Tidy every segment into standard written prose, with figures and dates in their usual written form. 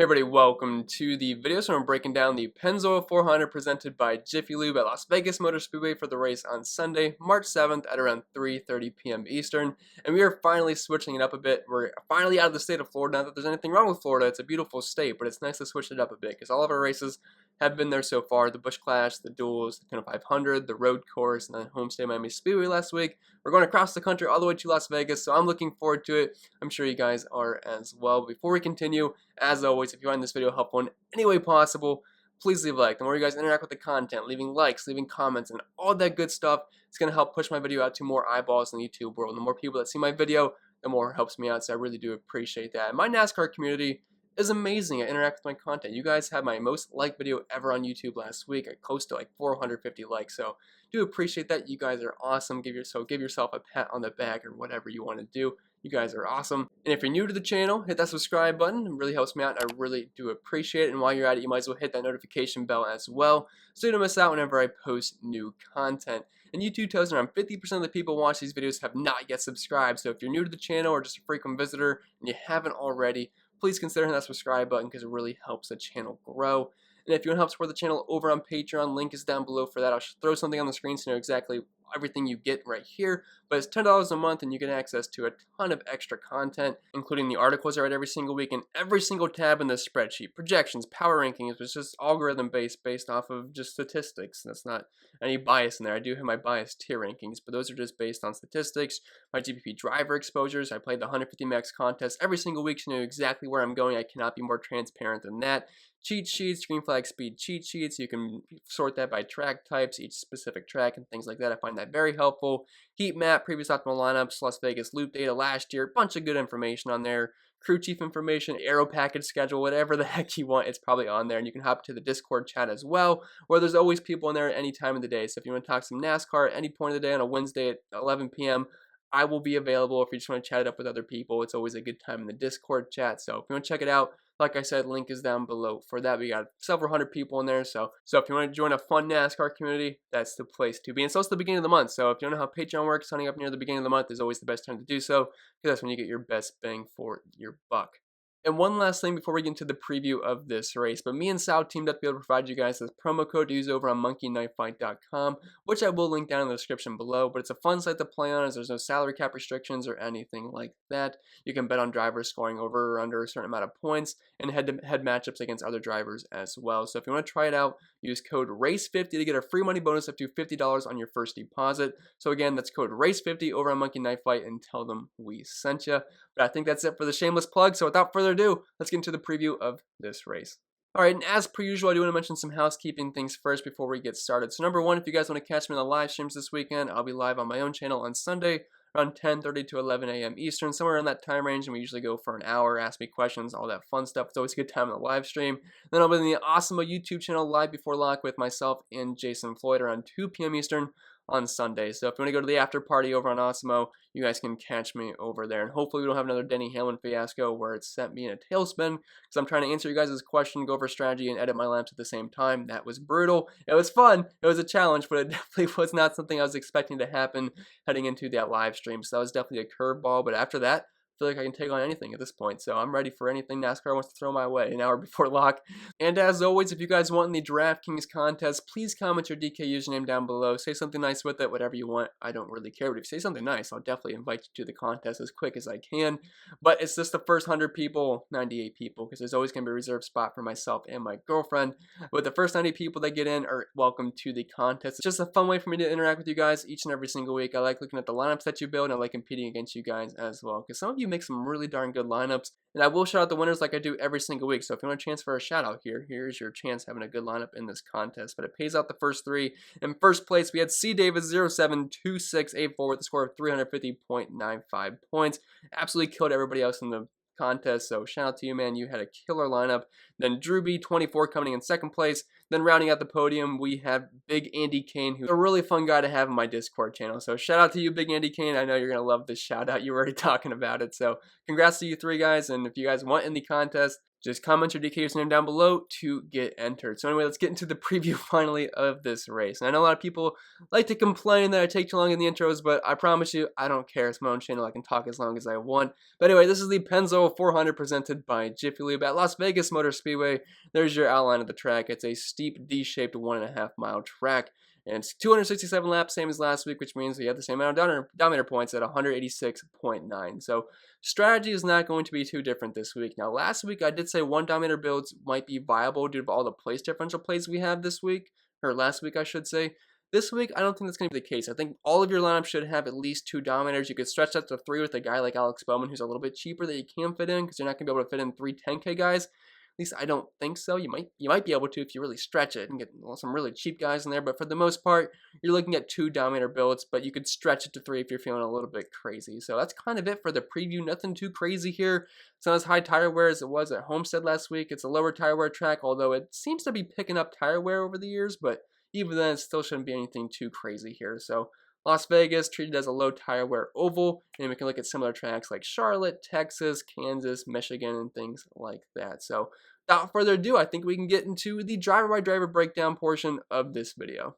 Hey everybody, welcome to the video. So I'm breaking down the Pennzoil 400 presented by Jiffy Lube at Las Vegas Motor Speedway for the race on Sunday, March 7th at around 3:30 p.m. Eastern. And we are finally switching it up a bit. We're finally out of the state of Florida. Not that there's anything wrong with Florida, it's a beautiful state, but it's nice to switch it up a bit because all of our races have been there so far. The Busch Clash, the Duels, the Kona 500, the Road Course, and then Homestay Miami Speedway last week. We're going across the country all the way to Las Vegas, so I'm looking forward to it. I'm sure you guys are as well. Before we continue, as always, if you find this video helpful in any way possible, please leave a like. The more you guys interact with the content, leaving likes, leaving comments, and all that good stuff, it's going to help push my video out to more eyeballs in the YouTube world. The more people that see my video, the more it helps me out, so I really do appreciate that. My NASCAR community is amazing. I interact with my content. You guys had my most liked video ever on YouTube last week. I close to like 450 likes, so do appreciate that. You guys are awesome. Give yourself a pat on the back or whatever you want to do. You guys are awesome. And if you're new to the channel, hit that subscribe button. It really helps me out. I really do appreciate it. And while you're at it, you might as well hit that notification bell as well so you don't miss out whenever I post new content. And YouTube tells me around 50% of the people who watch these videos have not yet subscribed. So if you're new to the channel or just a frequent visitor and you haven't already, please consider hitting that subscribe button because it really helps the channel grow. And if you want to help support the channel over on Patreon, link is down below for that. I'll throw something on the screen so you know exactly everything you get right here. But it's $10 a month and you get access to a ton of extra content, including the articles I write every single week and every single tab in this spreadsheet. Projections, power rankings, it's just algorithm based off of just statistics. That's not any bias in there. I do have my biased tier rankings, but those are just based on statistics. My GPP driver exposures. I played the 150 max contest every single week so you know exactly where I'm going. I cannot be more transparent than that. Cheat sheets, green flag speed cheat sheets. You can sort that by track types, each specific track and things like that. I find that very helpful. Heat map, previous optimal lineups, Las Vegas loop data last year, bunch of good information on there. Crew chief information, aero package schedule, whatever the heck you want, it's probably on there. And you can hop to the Discord chat as well, where there's always people in there at any time of the day. So if you want to talk some NASCAR at any point of the day on a Wednesday at 11 p.m., I will be available if you just want to chat it up with other people. It's always a good time in the Discord chat. So if you want to check it out, like I said, link is down below for that. We got several hundred people in there. So if you want to join a fun NASCAR community, that's the place to be. And so it's the beginning of the month. So if you don't know how Patreon works, signing up near the beginning of the month is always the best time to do so, because that's when you get your best bang for your buck. And one last thing before we get into the preview of this race, but me and Sal teamed up to be able to provide you guys this promo code to use over on monkeyknifefight.com, which I will link down in the description below, but it's a fun site to play on as there's no salary cap restrictions or anything like that. You can bet on drivers scoring over or under a certain amount of points and head-to-head matchups against other drivers as well. So if you want to try it out, use code RACE50 to get a free money bonus up to $50 on your first deposit. So again, that's code RACE50 over on Monkey Knife Fight and tell them we sent you. But I think that's it for the shameless plug. So without further ado, let's get into the preview of this race. Alright, and as per usual, I do want to mention some housekeeping things first before we get started. So number one, if you guys want to catch me on the live streams this weekend, I'll be live on my own channel on Sunday around 10:30 to 11 a.m. Eastern, somewhere in that time range, and we usually go for an hour, ask me questions, all that fun stuff. It's always a good time on the live stream. Then I'll be in the Awesemo YouTube channel live before lock with myself and Jason Floyd around 2 p.m. Eastern on Sunday. So if you want to go to the after party over on Awesemo, you guys can catch me over there. And hopefully we don't have another Denny Hamlin fiasco where it sent me in a tailspin because I'm trying to answer you guys' question, go over strategy, and edit my lamps at the same time. That was brutal. It was fun. It was a challenge, but it definitely was not something I was expecting to happen heading into that live stream. So that was definitely a curveball. But after that, I feel like I can take on anything at this point, so I'm ready for anything NASCAR wants to throw my way an hour before lock. And as always, if you guys want in the DraftKings contest, please comment your DK username down below. Say something nice with it, whatever you want. I don't really care, but if you say something nice, I'll definitely invite you to the contest as quick as I can. But it's just the first 100 people, 98 people, because there's always going to be a reserved spot for myself and my girlfriend. But the first 90 people that get in are welcome to the contest. It's just a fun way for me to interact with you guys each and every single week. I like looking at the lineups that you build, and I like competing against you guys as well, because some of you make some really darn good lineups, and I will shout out the winners like I do every single week. So if you want a chance for a shout out here, here's your chance having a good lineup in this contest. But it pays out the first three. In first place, we had C. Davis 072684 with a score of 350.95 points. Absolutely killed everybody else in the contest, so shout out to you, man. You had a killer lineup. Then Drew B 24 coming in second place. Then rounding out the podium, we have Big Andy Kane, who's a really fun guy to have in my Discord channel. So shout out to you, Big Andy Kane. I know you're gonna love this shout out. You were already talking about it. So congrats to you three guys. And if you guys want in the contest, Just comment your DK username down below to get entered. So anyway, let's get into the preview finally of this race. And I know a lot of people like to complain that I take too long in the intros, but I promise you, I don't care. It's my own channel. I can talk as long as I want. But anyway, this is the Pennzoil 400 presented by Jiffy Lube at Las Vegas Motor Speedway. There's your outline of the track. It's a steep D-shaped 1.5 mile track. And it's 267 laps, same as last week, which means we have the same amount of dominator points at 186.9. So strategy is not going to be too different this week. Now, last week I did say one dominator builds might be viable due to all the place differential plays we have this week, or last week I should say. This week, I don't think that's going to be the case. I think all of your lineups should have at least 2 dominators. You could stretch that to 3 with a guy like Alex Bowman, who's a little bit cheaper that you can fit in, because you're not going to be able to fit in 3 10K guys. At least I don't think so. You might be able to if you really stretch it and get some really cheap guys in there. But for the most part, you're looking at 2 dominator builds, but you could stretch it to 3 if you're feeling a little bit crazy. So that's kind of it for the preview. Nothing too crazy here. It's not as high tire wear as it was at Homestead last week. It's a lower tire wear track, although it seems to be picking up tire wear over the years. But even then, it still shouldn't be anything too crazy here. So Las Vegas treated as a low tire wear oval, and we can look at similar tracks like Charlotte, Texas, Kansas, Michigan, and things like that. So without further ado, I think we can get into the driver-by-driver breakdown portion of this video.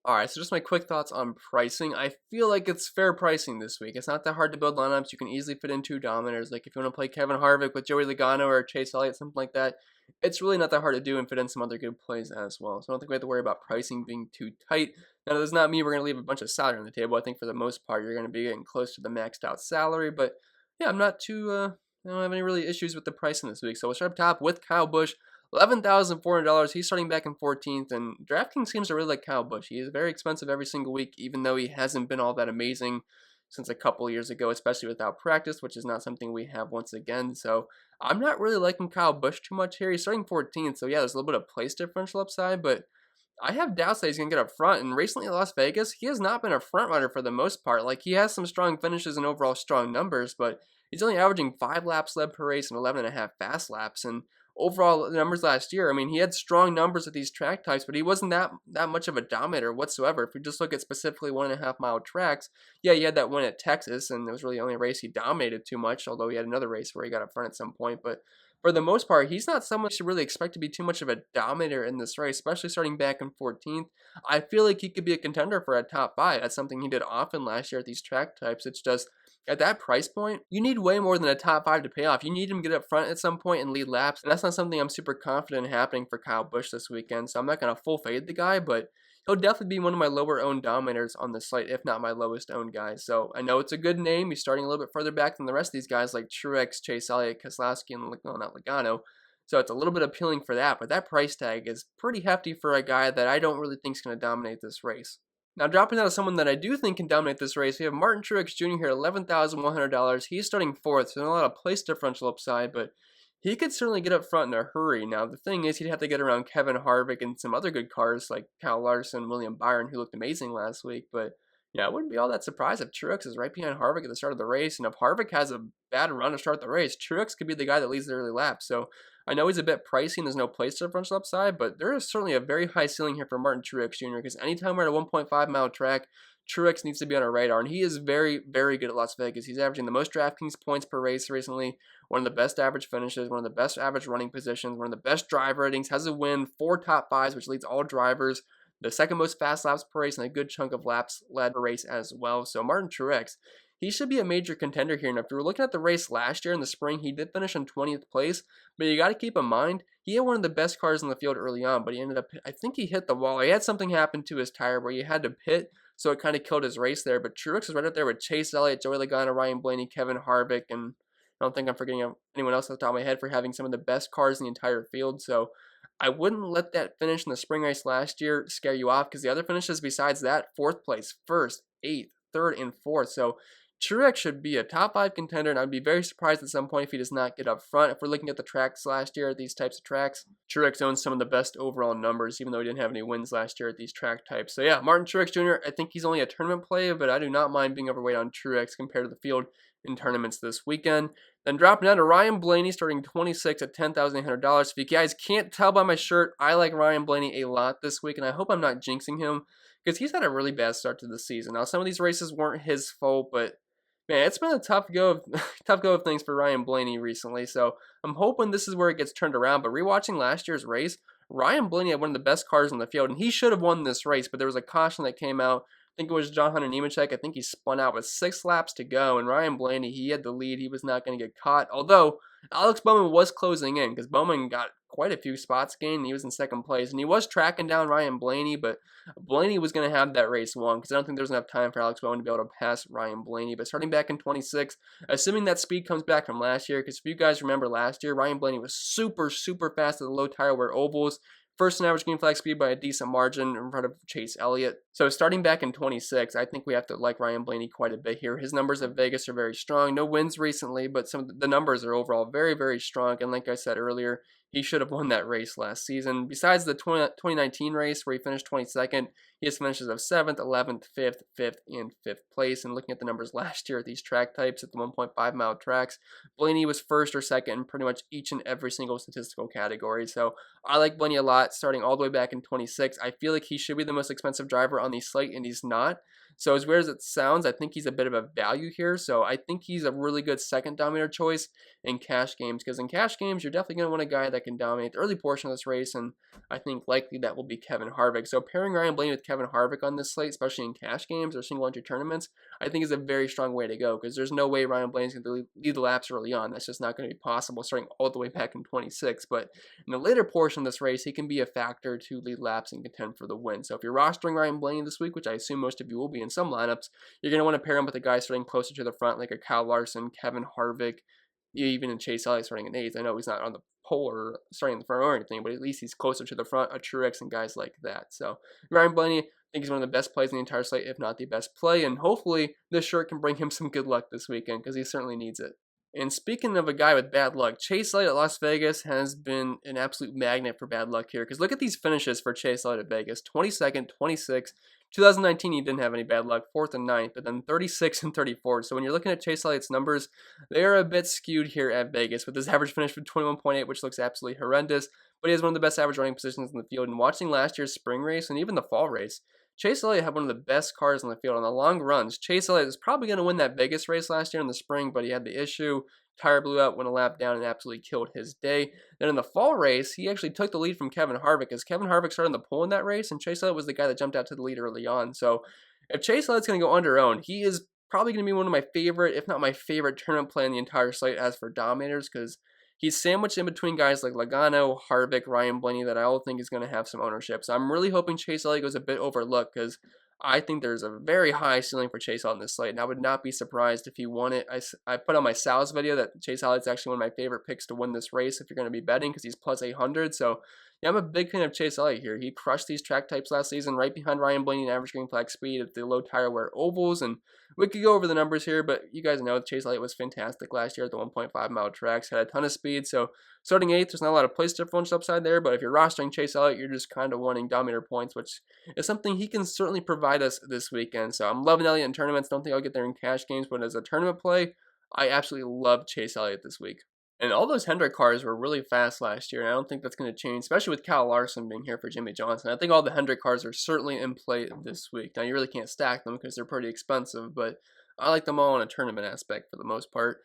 Alright, so just my quick thoughts on pricing. I feel like it's fair pricing this week. It's not that hard to build lineups. You can easily fit in 2 dominators. Like if you want to play Kevin Harvick with Joey Logano or Chase Elliott, something like that, it's really not that hard to do and fit in some other good plays as well. So I don't think we have to worry about pricing being too tight. Now, that does not mean we're going to leave a bunch of salary on the table. I think for the most part, you're going to be getting close to the maxed out salary. But yeah, I'm not too, I don't have any really issues with the pricing this week. So we'll start up top with Kyle Busch. $11,400. He's starting back in 14th, and DraftKings seems to really like Kyle Busch. He is very expensive every single week, even though he hasn't been all that amazing since a couple years ago, especially without practice, which is not something we have once again. So I'm not really liking Kyle Busch too much here. He's starting 14th, so yeah, there's a little bit of place differential upside, but I have doubts that he's going to get up front. And recently at Las Vegas, he has not been a front runner for the most part. Like, he has some strong finishes and overall strong numbers, but he's only averaging 5 laps led per race and 11.5 fast laps. And overall numbers last year, I mean, he had strong numbers at these track types, but he wasn't that much of a dominator whatsoever. If we just look at specifically 1.5 mile tracks, yeah, he had that win at Texas, and it was really the only race he dominated too much, although he had another race where he got up front at some point. But for the most part, he's not someone you should really expect to be too much of a dominator in this race, especially starting back in 14th. I feel like he could be a contender for a top 5. That's something he did often last year at these track types. It's just, at that price point, you need way more than a top 5 to pay off. You need him to get up front at some point and lead laps, and that's not something I'm super confident in happening for Kyle Busch this weekend, so I'm not going to full fade the guy, but he'll definitely be one of my lower owned dominators on the slate, if not my lowest owned guy. So I know it's a good name. He's starting a little bit further back than the rest of these guys like Truex, Chase Elliott, Keselowski, and not Logano. So it's a little bit appealing for that, but that price tag is pretty hefty for a guy that I don't really think is going to dominate this race. Now, dropping down to someone that I do think can dominate this race, we have Martin Truex Jr. here, $11,100. He's starting 4th, so not a lot of place differential upside, but he could certainly get up front in a hurry. Now, the thing is, he'd have to get around Kevin Harvick and some other good cars like Kyle Larson, William Byron, who looked amazing last week. But yeah, I wouldn't be all that surprised if Truex is right behind Harvick at the start of the race. And if Harvick has a bad run to start the race, Truex could be the guy that leads the early lap. So I know he's a bit pricey and there's no place differential upside, but there is certainly a very high ceiling here for Martin Truex Jr. because anytime we're at a 1.5 mile track, Truex needs to be on our radar, and he is very, very good at Las Vegas. He's averaging the most DraftKings points per race recently, one of the best average finishes, one of the best average running positions, one of the best drive ratings, has a win, 4 top 5s, which leads all drivers, the second most fast laps per race, and a good chunk of laps led per race as well. So Martin Truex, he should be a major contender here. And if you were looking at the race last year in the spring, he did finish in 20th place, but you got to keep in mind, he had one of the best cars in the field early on, but he ended up, I think he hit the wall. He had something happen to his tire where he had to pit, so it kind of killed his race there. But Truex is right up there with Chase Elliott, Joey Logano, Ryan Blaney, Kevin Harvick, and I don't think I'm forgetting anyone else off the top of my head for having some of the best cars in the entire field. So I wouldn't let that finish in the spring race last year scare you off, because the other finishes besides that, 4th place, 1st, 8th, 3rd, and 4th. So Truex should be a top 5 contender, and I'd be very surprised at some point if he does not get up front. If we're looking at the tracks last year, these types of tracks, Truex owns some of the best overall numbers, even though he didn't have any wins last year at these track types. So yeah, Martin Truex Jr., I think he's only a tournament play, but I do not mind being overweight on Truex compared to the field in tournaments this weekend. Then dropping down to Ryan Blaney, starting 26 at $10,800. If you guys can't tell by my shirt, I like Ryan Blaney a lot this week, and I hope I'm not jinxing him, because he's had a really bad start to the season. Now, some of these races weren't his fault, but Man, it's been a tough go of tough go of things for Ryan Blaney recently. So I'm hoping this is where it gets turned around. But rewatching last year's race, Ryan Blaney had one of the best cars in the field, and he should have won this race. But there was a caution that came out. I think it was John Hunter Nemechek. I think he spun out with 6 laps to go, and Ryan Blaney, he had the lead. He was not going to get caught. Although Alex Bowman was closing in because Bowman got quite a few spots gained. He was in second place, and he was tracking down Ryan Blaney, but Blaney was going to have that race won because I don't think there's enough time for Alex Bowman to be able to pass Ryan Blaney. But starting back in 26, assuming that speed comes back from last year, because if you guys remember last year, Ryan Blaney was super, super fast at the low tire wear ovals. First in average green flag speed by a decent margin in front of Chase Elliott. So starting back in 26, I think we have to like Ryan Blaney quite a bit here. His numbers at Vegas are very strong. No wins recently, but some of the numbers are overall very, very strong. And like I said earlier, he should have won that race last season. Besides the 2019 race where he finished 22nd, he has finishes of 7th, 11th, 5th, 5th, and 5th place. And looking at the numbers last year at these track types at the 1.5 mile tracks, Blaney was first or second in pretty much each and every single statistical category. So I like Blaney a lot starting all the way back in 26. I feel like he should be the most expensive driver on the slate, and he's not. So as weird as it sounds, I think he's a bit of a value here. So I think he's a really good second dominator choice in cash games, because in cash games, you're definitely going to want a guy that can dominate the early portion of this race, and I think likely that will be Kevin Harvick. So pairing Ryan Blaney with Kevin Harvick on this slate, especially in cash games or single entry tournaments, I think is a very strong way to go, because there's no way Ryan Blaney's going to lead the laps early on. That's just not going to be possible starting all the way back in 26. But in the later portion of this race, he can be a factor to lead laps and contend for the win. So if you're rostering Ryan Blaney this week, which I assume most of you will be in some lineups, you're going to want to pair him with a guy starting closer to the front, like a Kyle Larson, Kevin Harvick, even in Chase Elliott starting in 8th. I know he's not on the pole or starting in the front or anything, but at least he's closer to the front, a Truex and guys like that. So Ryan Blaney, I think he's one of the best plays in the entire slate, if not the best play, and hopefully this shirt can bring him some good luck this weekend, because he certainly needs it. And speaking of a guy with bad luck, Chase Elliott at Las Vegas has been an absolute magnet for bad luck here, because look at these finishes for Chase Elliott at Vegas. 22nd, 26th, 2019 he didn't have any bad luck, 4th and 9th, but then 36 and 34. So when you're looking at Chase Elliott's numbers, they are a bit skewed here at Vegas, with his average finish for 21.8, which looks absolutely horrendous, but he has one of the best average running positions in the field. And watching last year's spring race and even the fall race, Chase Elliott had one of the best cars in the field on the long runs. Chase Elliott was probably going to win that Vegas race last year in the spring, but he had the issue. Tire blew out, went a lap down, and absolutely killed his day. Then in the fall race, he actually took the lead from Kevin Harvick, as Kevin Harvick started on the pole in that race, and Chase Elliott was the guy that jumped out to the lead early on. So if Chase Elliott's going to go under owned, he is probably going to be one of my favorite, if not my favorite, tournament play in the entire slate as for dominators, because he's sandwiched in between guys like Logano, Harvick, Ryan Blaney that I all think is going to have some ownership. So I'm really hoping Chase Elliott goes a bit overlooked, because I think there's a very high ceiling for Chase Elliott in this slate, and I would not be surprised if he won it. I put on my Sal's video that Chase Elliott's actually one of my favorite picks to win this race if you're going to be betting, because he's plus 800. So yeah, I'm a big fan of Chase Elliott here. He crushed these track types last season, right behind Ryan Blaney in average green flag speed at the low tire wear ovals, and we could go over the numbers here, but you guys know Chase Elliott was fantastic last year at the 1.5 mile tracks, had a ton of speed. So starting 8th, there's not a lot of place differential upside there, but if you're rostering Chase Elliott, you're just kind of wanting dominator points, which is something he can certainly provide us this weekend. So I'm loving Elliott in tournaments. Don't think I'll get there in cash games, but as a tournament play, I absolutely love Chase Elliott this week. And all those Hendrick cars were really fast last year, and I don't think that's going to change, especially with Kyle Larson being here for Jimmy Johnson. I think all the Hendrick cars are certainly in play this week. Now, you really can't stack them because they're pretty expensive, but I like them all in a tournament aspect for the most part.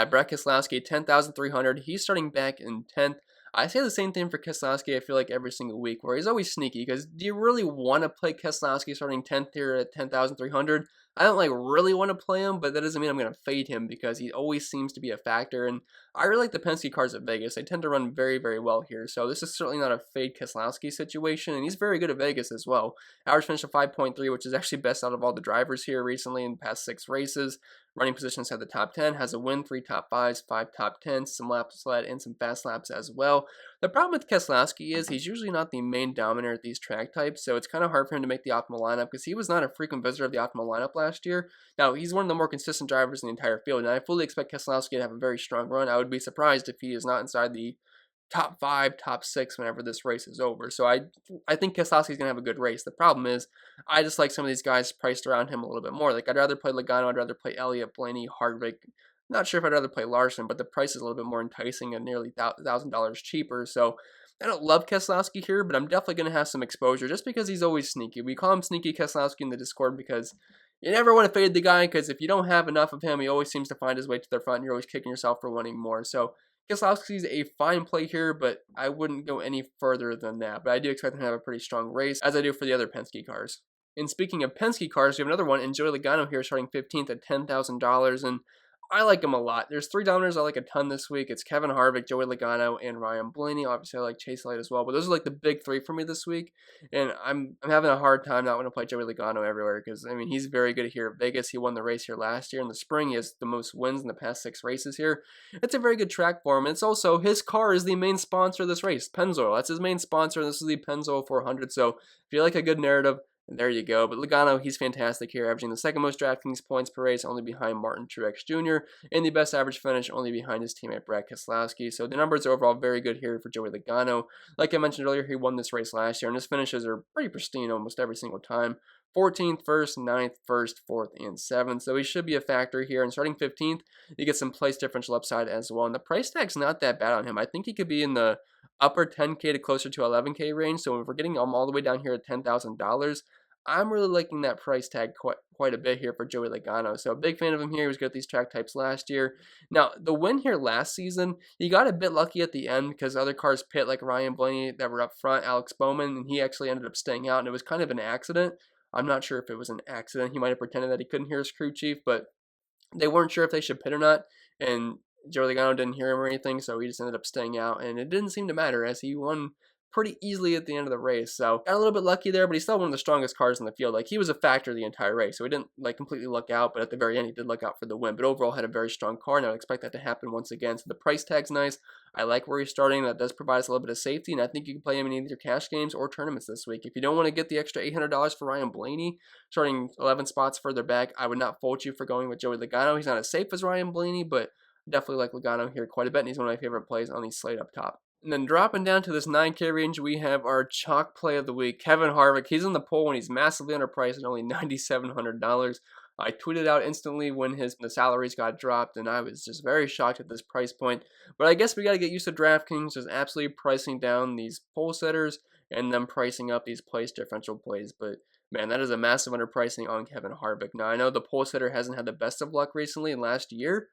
Brett Keselowski, 10,300. He's starting back in 10th. I say the same thing for Keselowski, I feel like, every single week, where he's always sneaky, because do you really want to play Keselowski starting 10th here at 10,300? I don't really want to play him, but that doesn't mean I'm going to fade him, because he always seems to be a factor, and I really like the Penske cars at Vegas. They tend to run very, very well here, so this is certainly not a fade Keselowski situation, and he's very good at Vegas as well. Average finish of 5.3, which is actually best out of all the drivers here recently in the past 6 races. Running positions at the top 10, has a win, 3 top 5s, 5 top 10s, some laps led, and some fast laps as well. The problem with Keselowski is he's usually not the main dominator at these track types, so it's kind of hard for him to make the optimal lineup, because he was not a frequent visitor of the optimal lineup last year. Now, he's one of the more consistent drivers in the entire field, and I fully expect Keselowski to have a very strong run. I would be surprised if he is not inside the top 5, top 6 whenever this race is over. So I think Keselowski's going to have a good race. The problem is, I just like some of these guys priced around him a little bit more. Like, I'd rather play Logano, I'd rather play Elliott, Blaney, Harvick. Not sure if I'd rather play Larson, but the price is a little bit more enticing and nearly $1,000 cheaper. So I don't love Keselowski here, but I'm definitely going to have some exposure just because he's always sneaky. We call him Sneaky Keselowski in the Discord because you never want to fade the guy because if you don't have enough of him, he always seems to find his way to the front and you're always kicking yourself for wanting more. So Keselowski's a fine play here, but I wouldn't go any further than that. But I do expect him to have a pretty strong race, as I do for the other Penske cars. And speaking of Penske cars, we have another one, and Joey Logano here starting 15th at $10,000, and I like him a lot. There's 3 dominators I like a ton this week. It's Kevin Harvick, Joey Logano, and Ryan Blaney. Obviously, I like Chase Elliott as well, but those are like the big 3 for me this week. And I'm having a hard time not wanting to play Joey Logano everywhere because, I mean, he's very good here at Vegas. He won the race here last year. In the spring, he has the most wins in the past 6 races here. It's a very good track for him. And it's also, his car is the main sponsor of this race, Pennzoil. That's his main sponsor. This is the Pennzoil 400. So if you like a good narrative, there you go. But Logano, he's fantastic here, averaging the 2nd most DraftKings points per race, only behind Martin Truex Jr., and the best average finish, only behind his teammate Brad Keselowski. So the numbers are overall very good here for Joey Logano. Like I mentioned earlier, he won this race last year, and his finishes are pretty pristine almost every single time. 14th, 1st, 9th, 1st, 4th, and 7th. So he should be a factor here. And starting 15th, you get some place differential upside as well. And the price tag's not that bad on him. I think he could be in the upper 10K to closer to 11K range. So if we're getting him all the way down here at $10,000, I'm really liking that price tag quite a bit here for Joey Logano. So a big fan of him here. He was good at these track types last year. Now, the win here last season, he got a bit lucky at the end because other cars pit like Ryan Blaney that were up front, Alex Bowman, and he actually ended up staying out, and it was kind of an accident. I'm not sure if it was an accident. He might have pretended that he couldn't hear his crew chief, but they weren't sure if they should pit or not, and Joey Logano didn't hear him or anything, so he just ended up staying out, and it didn't seem to matter as he won pretty easily at the end of the race. So got a little bit lucky there, but he's still one of the strongest cars in the field. Like, he was a factor the entire race, so he didn't like completely luck out, but at the very end he did luck out for the win. But overall had a very strong car, and I would expect that to happen once again. So the price tag's nice. I like where he's starting. That does provide us a little bit of safety, and I think you can play him in either cash games or tournaments this week. If you don't want to get the extra $800 for Ryan Blaney, starting 11 spots further back, I would not fault you for going with Joey Logano. He's not as safe as Ryan Blaney, but definitely like Logano here quite a bit, and he's one of my favorite plays on the slate up top. And then dropping down to this 9K range, we have our chalk play of the week, Kevin Harvick. He's in the poll and he's massively underpriced at only $9,700. I tweeted out instantly when the salaries got dropped, and I was just very shocked at this price point. But I guess we got to get used to DraftKings just absolutely pricing down these poll setters and then pricing up these place differential plays. But man, that is a massive underpricing on Kevin Harvick. Now, I know the poll setter hasn't had the best of luck recently in last year,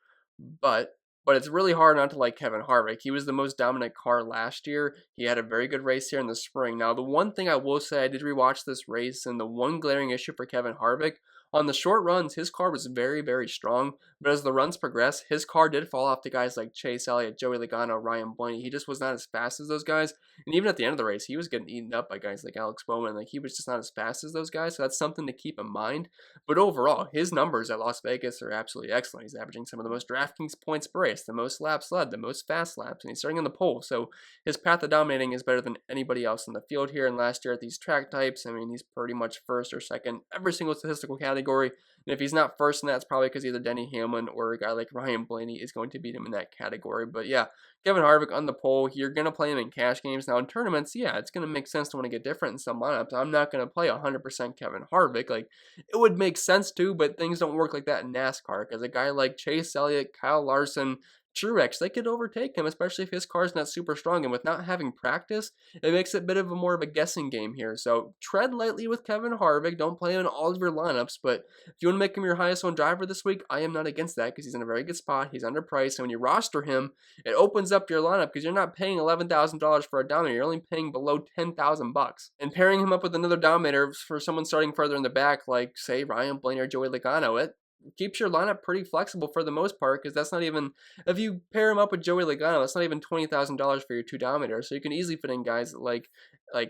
but it's really hard not to like Kevin Harvick. He was the most dominant car last year. He had a very good race here in the spring. Now, the one thing I will say, I did rewatch this race, and the one glaring issue for Kevin Harvick, on the short runs, his car was very, very strong, but as the runs progressed, his car did fall off to guys like Chase Elliott, Joey Logano, Ryan Blaney. He just was not as fast as those guys, and even at the end of the race, he was getting eaten up by guys like Alex Bowman. Like, he was just not as fast as those guys, so that's something to keep in mind. But overall, his numbers at Las Vegas are absolutely excellent. He's averaging some of the most DraftKings points per race, the most laps led, the most fast laps, and he's starting in the pole, so his path to dominating is better than anybody else in the field here. And last year at these track types, I mean, he's pretty much first or second every single statistical category. And if he's not first in that, it's probably because either Denny Hamlin or a guy like Ryan Blaney is going to beat him in that category. But yeah, Kevin Harvick on the pole. You're going to play him in cash games. Now in tournaments, yeah, it's going to make sense to want to get different in some lineups. I'm not going to play 100% Kevin Harvick. Like, it would make sense to, but things don't work like that in NASCAR. Because a guy like Chase Elliott, Kyle Larson, Truex, they could overtake him, especially if his car's not super strong. And with not having practice, it makes it a bit of a more of a guessing game here. So tread lightly with Kevin Harvick. Don't play him in all of your lineups. But if you want to make him your highest owned driver this week, I am not against that because he's in a very good spot. He's underpriced. And when you roster him, it opens up your lineup because you're not paying $11,000 for a dominator. You're only paying below $10,000. And pairing him up with another dominator for someone starting further in the back, like, say, Ryan Blaney or Joey Logano, it keeps your lineup pretty flexible for the most part, because that's not even, if you pair him up with Joey Logano, that's not even $20,000 for your 2 dominators. So you can easily fit in guys like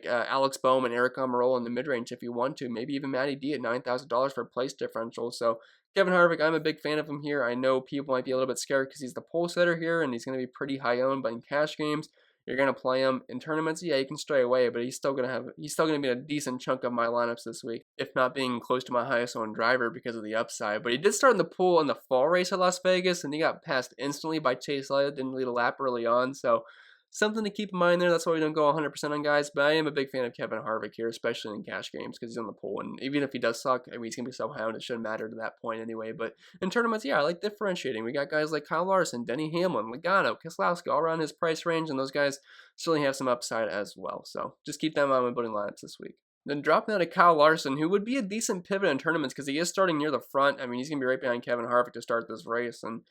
Alex Bowman, Eric Almirola in the mid-range if you want to, maybe even Matty D at $9,000 for place differential. So Kevin Harvick, I'm a big fan of him here. I know people might be a little bit scared because he's the pole setter here and he's going to be pretty high owned, but in cash games, you're going to play him in tournaments. Yeah, you can stray away, but he's still going to be a decent chunk of my lineups this week, if not being close to my highest owned driver because of the upside. But he did start in the pool in the fall race at Las Vegas, and he got passed instantly by Chase Elliott, didn't lead a lap early on, so something to keep in mind there. That's why we don't go 100% on guys, but I am a big fan of Kevin Harvick here, especially in cash games, because he's on the pool, and even if he does suck, I mean, he's going to be so high on, it shouldn't matter to that point anyway. But in tournaments, yeah, I like differentiating. We got guys like Kyle Larson, Denny Hamlin, Logano, Keselowski, all around his price range, and those guys certainly have some upside as well. So just keep them on when building lineups this week. Then dropping down to Kyle Larson, who would be a decent pivot in tournaments because he is starting near the front. I mean, he's going to be right behind Kevin Harvick to start this race. And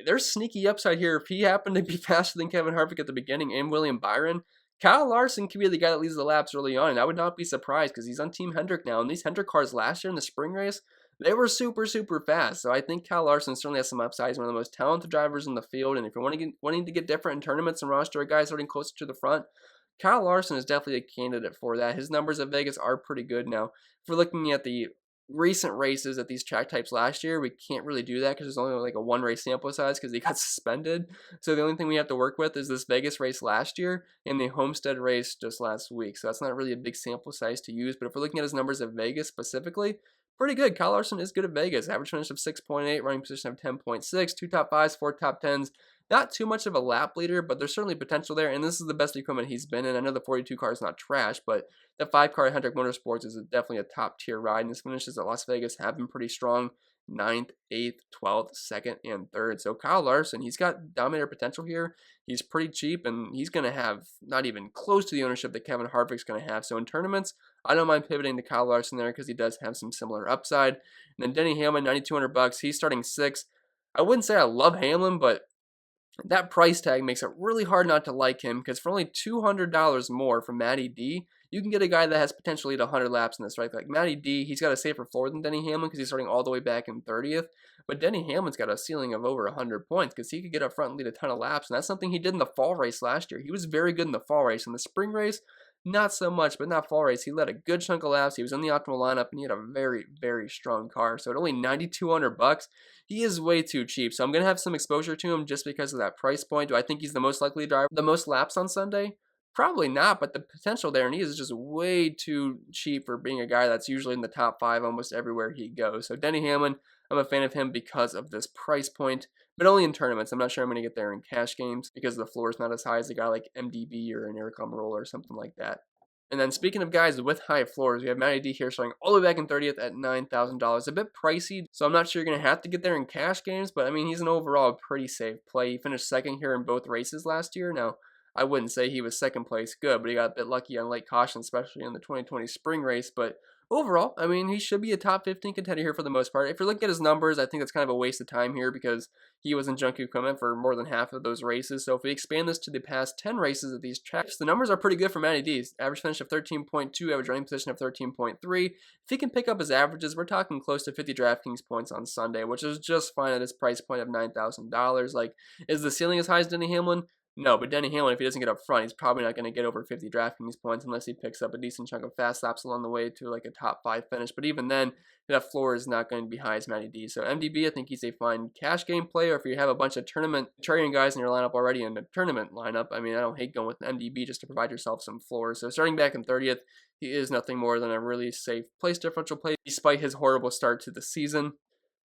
there's sneaky upside here. If he happened to be faster than Kevin Harvick at the beginning and William Byron, Kyle Larson could be the guy that leads the laps early on. And I would not be surprised because he's on Team Hendrick now. And these Hendrick cars last year in the spring race, they were super, super fast. So I think Kyle Larson certainly has some upside. He's one of the most talented drivers in the field. And if you're wanting to get different in tournaments and roster guys starting closer to the front, Kyle Larson is definitely a candidate for that. His numbers at Vegas are pretty good now. If we're looking at the recent races at these track types last year, we can't really do that because there's only like a one race sample size because he got suspended. So the only thing we have to work with is this Vegas race last year and the Homestead race just last week. So that's not really a big sample size to use. But if we're looking at his numbers at Vegas specifically, pretty good. Kyle Larson is good at Vegas. Average finish of 6.8, running position of 10.6, 2 top 5s, 4 top 10s. Not too much of a lap leader, but there's certainly potential there, and this is the best equipment he's been in. I know the 42 car is not trash, but the 5 car Hendrick Motorsports is definitely a top tier ride, and his finishes at Las Vegas have been pretty strong. 9th, 8th, 12th, 2nd, and 3rd. So Kyle Larson, he's got dominator potential here. He's pretty cheap, and he's going to have not even close to the ownership that Kevin Harvick's going to have. So in tournaments, I don't mind pivoting to Kyle Larson there because he does have some similar upside. And then Denny Hamlin, $9,200. He's starting 6th. I wouldn't say I love Hamlin, but that price tag makes it really hard not to like him because for only $200 more from Matty D, you can get a guy that has potentially 100 laps in this, right? Like Matty D, he's got a safer floor than Denny Hamlin because he's starting all the way back in 30th. But Denny Hamlin's got a ceiling of over 100 points because he could get up front and lead a ton of laps. And that's something he did in the fall race last year. He was very good in the fall race. In the spring race, not so much, but in that fall race, he led a good chunk of laps. He was in the optimal lineup, and he had a very, very strong car. So at only $9,200, he is way too cheap. So I'm going to have some exposure to him just because of that price point. Do I think he's the most likely to drive the most laps on Sunday? Probably not, but the potential there, and he is just way too cheap for being a guy that's usually in the top 5 almost everywhere he goes. So Denny Hamlin, I'm a fan of him because of this price point, but only in tournaments. I'm not sure I'm going to get there in cash games because the floor is not as high as a guy like MDB or an Eric Almirola or something like that. And then speaking of guys with high floors, we have Matty D here starting all the way back in 30th at $9,000. A bit pricey, so I'm not sure you're going to have to get there in cash games, but I mean, he's an overall pretty safe play. He finished 2nd here in both races last year. Now, I wouldn't say he was 2nd place good, but he got a bit lucky on late caution, especially in the 2020 spring race. But overall, I mean, he should be a top 15 contender here for the most part. If you're looking at his numbers, I think that's kind of a waste of time here because he was in junk equipment for more than half of those races. So if we expand this to the past 10 races at these tracks, the numbers are pretty good for Matty D. Average finish of 13.2, average running position of 13.3. If he can pick up his averages, we're talking close to 50 DraftKings points on Sunday, which is just fine at his price point of $9,000. Like, is the ceiling as high as Denny Hamlin? No, but Denny Hamlin, if he doesn't get up front, he's probably not going to get over 50 DraftKings points unless he picks up a decent chunk of fast laps along the way to like a top 5 finish. But even then, that floor is not going to be high as Matty D. So MDB, I think he's a fine cash game player. If you have a bunch of tournament trading guys in your lineup already in the tournament lineup, I mean, I don't hate going with MDB just to provide yourself some floors. So starting back in 30th, he is nothing more than a really safe place differential play despite his horrible start to the season.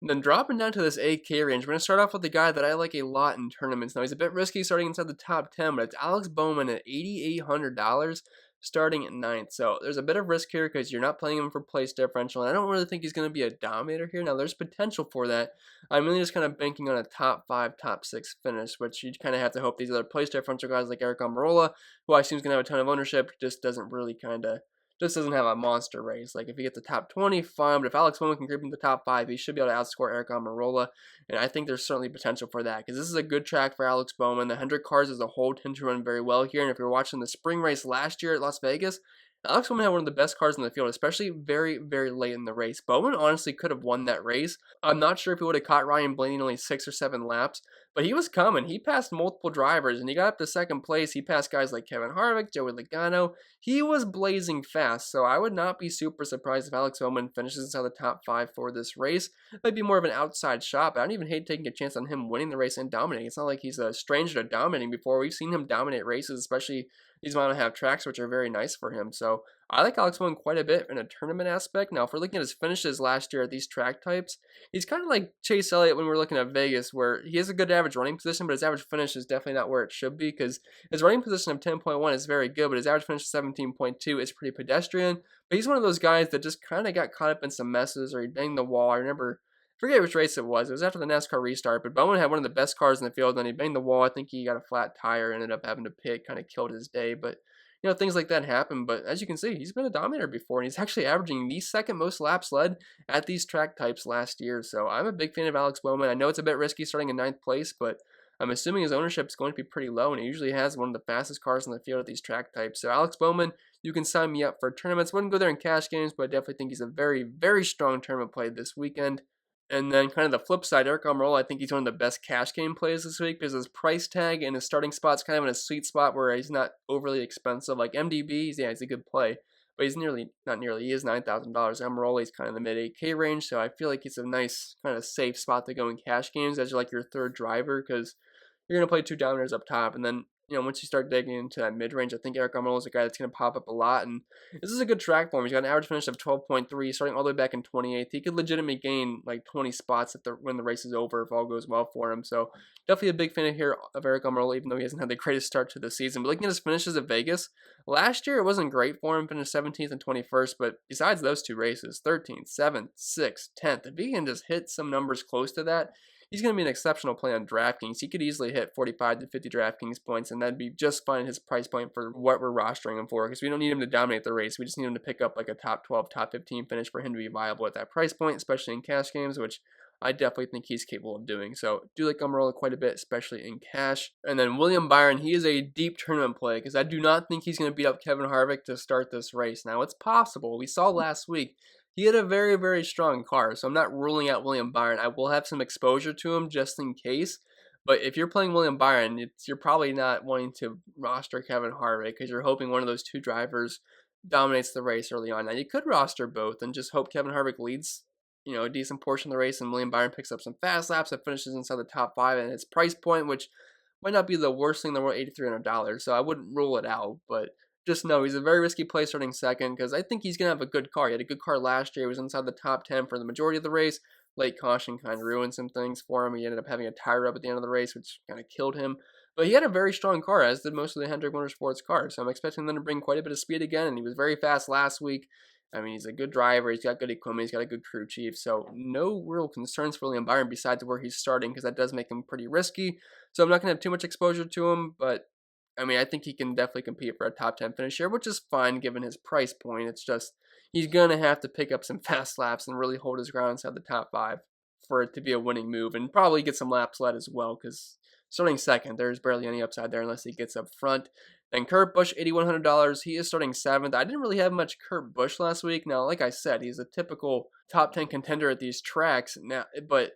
And then dropping down to this 8K range, we're going to start off with the guy that I like a lot in tournaments. Now, he's a bit risky starting inside the top 10, but it's Alex Bowman at $8,800 starting at 9th. So there's a bit of risk here because you're not playing him for place differential, and I don't really think he's going to be a dominator here. Now, there's potential for that. I'm really just kind of banking on a top 5, top 6 finish, which you kind of have to hope these other place differential guys like Eric Almirola, who I assume is going to have a ton of ownership, just doesn't have a monster race. Like, if he gets the top 20, fine, but if Alex Bowman can creep into the top 5, he should be able to outscore Eric Almirola, and I think there's certainly potential for that, because this is a good track for Alex Bowman. The Hendrick cars as a whole tend to run very well here, and if you're watching the spring race last year at Las Vegas, Alex Bowman had one of the best cars in the field, especially very, very late in the race. Bowman honestly could have won that race. I'm not sure if he would have caught Ryan Blaney in only 6 or 7 laps, but he was coming. He passed multiple drivers, and he got up to 2nd place. He passed guys like Kevin Harvick, Joey Logano. He was blazing fast, so I would not be super surprised if Alex Bowman finishes inside the top 5 for this race. It might be more of an outside shot, but I don't even hate taking a chance on him winning the race and dominating. It's not like he's a stranger to dominating before. We've seen him dominate races, especially these might not have tracks, which are very nice for him. So I like Alex Bowman quite a bit in a tournament aspect. Now, if we're looking at his finishes last year at these track types, he's kind of like Chase Elliott when we're looking at Vegas, where he has a good average running position, but his average finish is definitely not where it should be, because his running position of 10.1 is very good, but his average finish of 17.2 is pretty pedestrian. But he's one of those guys that just kind of got caught up in some messes, or he banged the wall. I remember forget which race it was. It was after the NASCAR restart, but Bowman had one of the best cars in the field, and he banged the wall. I think he got a flat tire, ended up having to pit, kind of killed his day. But things like that happen. But as you can see, he's been a dominator before, and he's actually averaging the second most laps led at these track types last year. So I'm a big fan of Alex Bowman. I know it's a bit risky starting in 9th place, but I'm assuming his ownership is going to be pretty low, and he usually has one of the fastest cars in the field at these track types. So Alex Bowman, you can sign me up for tournaments. Wouldn't go there in cash games, but I definitely think he's a very, very strong tournament play this weekend. And then kind of the flip side, Aric Almirola, I think he's one of the best cash game plays this week because his price tag and his starting spot's kind of in a sweet spot where he's not overly expensive. Like MDB, he's a good play, but he's he is $9,000. Almirola is kind of in the mid 8K range, so I feel like it's a nice kind of safe spot to go in cash games as like your third driver because you're going to play 2 dominators up top, and then once you start digging into that mid-range, I think Aric Almirola is a guy that's going to pop up a lot, and this is a good track for him. He's got an average finish of 12.3, starting all the way back in 28th. He could legitimately gain like 20 spots when the race is over if all goes well for him. So definitely a big fan here of Aric Almirola, even though he hasn't had the greatest start to the season. But looking at his finishes at Vegas, last year it wasn't great for him, finished 17th and 21st, but besides those 2 races, 13th, 7th, 6th, 10th, if he can just hit some numbers close to that, he's going to be an exceptional play on DraftKings. He could easily hit 45 to 50 DraftKings points, and that'd be just fine his price point for what we're rostering him for, because we don't need him to dominate the race. We just need him to pick up like a top 12, top 15 finish for him to be viable at that price point, especially in cash games, which I definitely think he's capable of doing. So do like Almirola quite a bit, especially in cash. And then William Byron, he is a deep tournament play because I do not think he's going to beat up Kevin Harvick to start this race. Now, it's possible. We saw last week he had a very, very strong car, so I'm not ruling out William Byron. I will have some exposure to him just in case. But if you're playing William Byron, you're probably not wanting to roster Kevin Harvick because you're hoping one of those 2 drivers dominates the race early on. Now, you could roster both and just hope Kevin Harvick leads a decent portion of the race and William Byron picks up some fast laps and finishes inside the top 5 at his price point, which might not be the worst thing in the world, $8,300. So I wouldn't rule it out, but just know he's a very risky play starting second because I think he's going to have a good car. He had a good car last year. He was inside the top 10 for the majority of the race. Late caution kind of ruined some things for him. He ended up having a tire rub at the end of the race, which kind of killed him. But he had a very strong car, as did most of the Hendrick Motorsports cars. So I'm expecting them to bring quite a bit of speed again, and he was very fast last week. I mean, he's a good driver. He's got good equipment. He's got a good crew chief. So no real concerns for William Byron besides where he's starting because that does make him pretty risky. So I'm not going to have too much exposure to him, but I mean, I think he can definitely compete for a top 10 finish here, which is fine given his price point. It's just he's going to have to pick up some fast laps and really hold his ground inside the top 5 for it to be a winning move and probably get some laps led as well because starting second, there's barely any upside there unless he gets up front. Then Kurt Busch, $8,100. He is starting 7th. I didn't really have much Kurt Busch last week. Now, like I said, he's a typical top 10 contender at these tracks. Now, but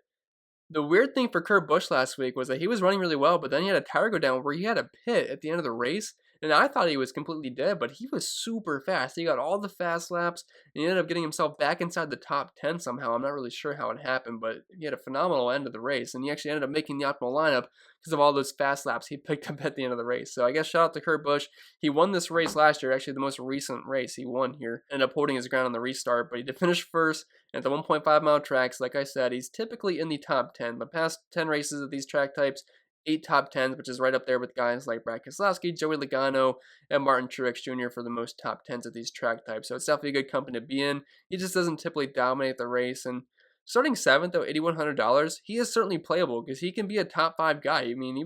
the weird thing for Kurt Busch last week was that he was running really well, but then he had a tire go down where he had a pit at the end of the race, and I thought he was completely dead, but he was super fast. He got all the fast laps, and he ended up getting himself back inside the top 10 somehow. I'm not really sure how it happened, but he had a phenomenal end of the race, and he actually ended up making the optimal lineup because of all those fast laps he picked up at the end of the race. So I guess shout out to Kurt Busch. He won this race last year, actually the most recent race he won here. Ended up holding his ground on the restart, but he did finish first at the 1.5 mile tracks. Like I said, he's typically in the top 10. The past 10 races of these track types, 8 top 10s, which is right up there with guys like Brad Keselowski, Joey Logano, and Martin Truex Jr. for the most top 10s of these track types. So it's definitely a good company to be in. He just doesn't typically dominate the race. And starting 7th, though, $8,100, he is certainly playable because he can be a top 5 guy. I mean,